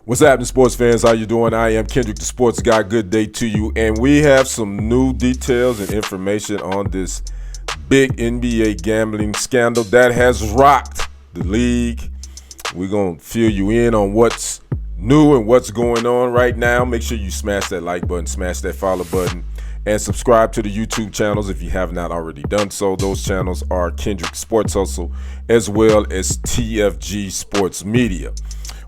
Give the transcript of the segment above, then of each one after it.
What's happening, sports fans? How you doing? I am Kendrick, the sports guy. Good day to you. And we have some new details and information on this big NBA gambling scandal that has rocked the league. We're going to fill you in on what's new and what's going on right now. Make sure you smash that like button, smash that follow button, and subscribe to the YouTube channels if you have not already done so. Those channels are Kendrick Sports Hustle as well as TFG Sports Media.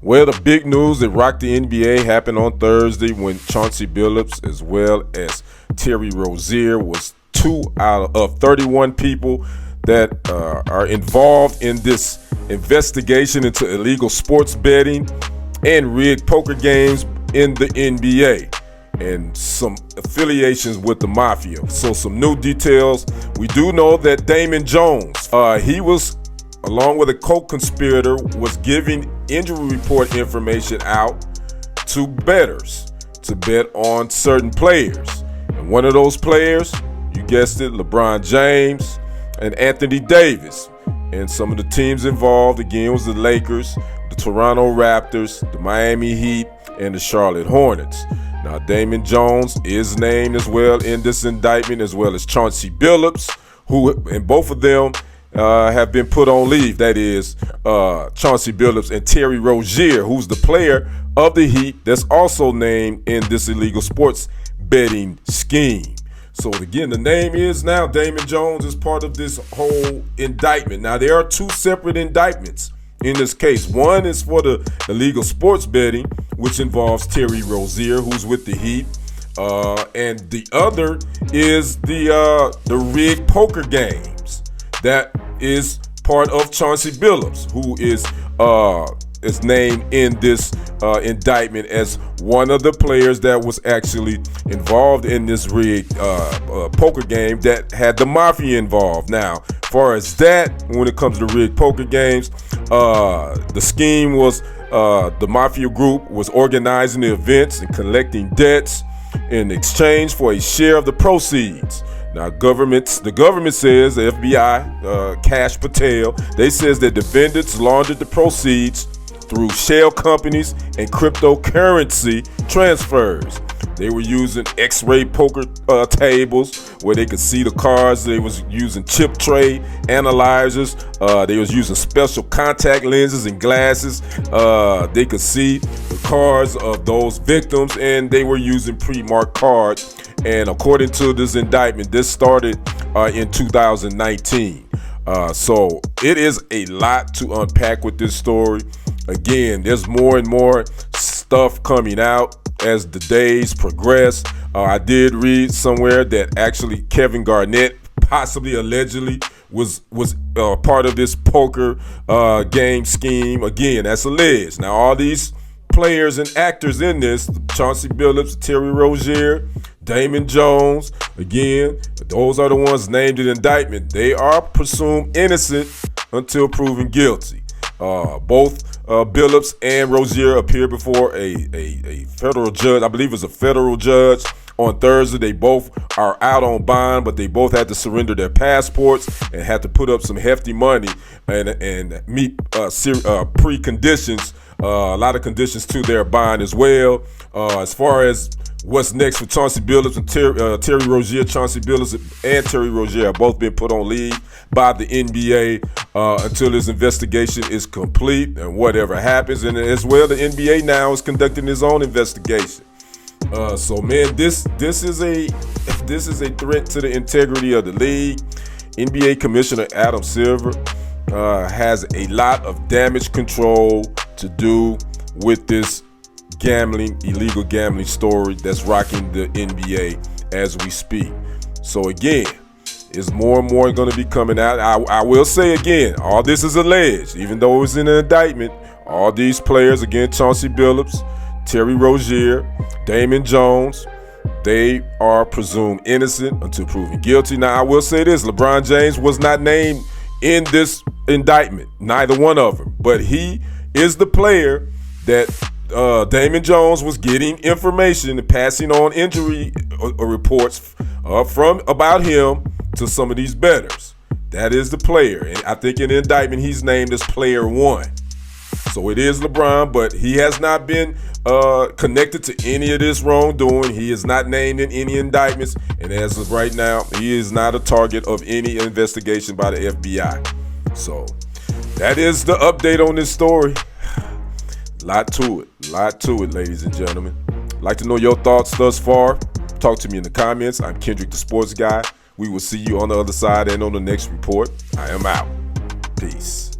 Well, the big news that rocked the NBA happened on Thursday when Chauncey Billups as well as Terry Rozier was 2 out of 31 people that are involved in this investigation into illegal sports betting and rigged poker games in the NBA and some affiliations with the mafia. So some new details. We do know that Damon Jones, he was, along with a co-conspirator, was giving injury report information out to bettors to bet on certain players. And one of those players, you guessed it, LeBron James and Anthony Davis. And some of the teams involved, again, was the Lakers, the Toronto Raptors, the Miami Heat, and the Charlotte Hornets. Now, Damon Jones is named as well in this indictment, as well as Chauncey Billups, who, and both of them have been put on leave. That is Chauncey Billups and Terry Rozier, who's the player of the Heat that's also named in this illegal sports betting scheme. So again, the name is now Damon Jones is part of this whole indictment. Now, there are two separate indictments in this case. One is for the illegal sports betting, which involves Terry Rozier, who's with the Heat. And the other is the rigged poker games. That is part of Chauncey Billups, who is named in this indictment as one of the players that was actually involved in this rigged poker game that had the mafia involved. Now, as far as that, when it comes to rigged poker games, the scheme was the mafia group was organizing the events and collecting debts in exchange for a share of the proceeds. Now, the government says, the FBI, Cash Patel, they says that defendants laundered the proceeds through shell companies and cryptocurrency transfers. They were using X-ray poker tables where they could see the cards. They was using chip tray analyzers. They was using special contact lenses and glasses. They could see the cards of those victims, and they were using pre-marked cards. And according to this indictment, this started in 2019. So it is a lot to unpack with this story. Again, there's more and more stuff coming out as the days progress. I did read somewhere that actually Kevin Garnett possibly allegedly was part of this poker game scheme. Again, that's alleged. Now, all these players and actors in this, Chauncey Billups, Terry Rozier, Damon Jones, again, those are the ones named in indictment. They are presumed innocent until proven guilty. Both Billups and Rozier appeared before a federal judge. I believe it was a federal judge on Thursday. They both are out on bond, but they both had to surrender their passports and had to put up some hefty money and meet preconditions, a lot of conditions to their bond as well. As far as what's next for Chauncey Billups and Terry Rozier, Chauncey Billups and Terry Rozier have both been put on leave by the NBA until this investigation is complete and whatever happens. And as well, the NBA now is conducting its own investigation. So man, this is a threat to the integrity of the league. NBA Commissioner Adam Silver has a lot of damage control to do with this illegal gambling story that's rocking the NBA as we speak. So again, it's more and more going to be coming out. I will say again, all this is alleged, even though it's in an indictment. All these players, again, Chauncey Billups, Terry Rozier, Damon Jones, they are presumed innocent until proven guilty. Now, I will say this, LeBron James was not named in this indictment, neither one of them, but he is the player that Damon Jones was getting information and passing on injury reports from about him to some of these bettors. That is the player, and I think in the indictment he's named as player one. So it is LeBron, but he has not been connected to any of this wrongdoing. He is not named in any indictments, and as of right now, he is not a target of any investigation by the FBI. So that is the update on this story. Lot to it, ladies and gentlemen. Like to know your thoughts thus far? Talk to me in the comments. I'm Kendrick the Sports Guy. We will see you on the other side and on the next report. I am out. Peace.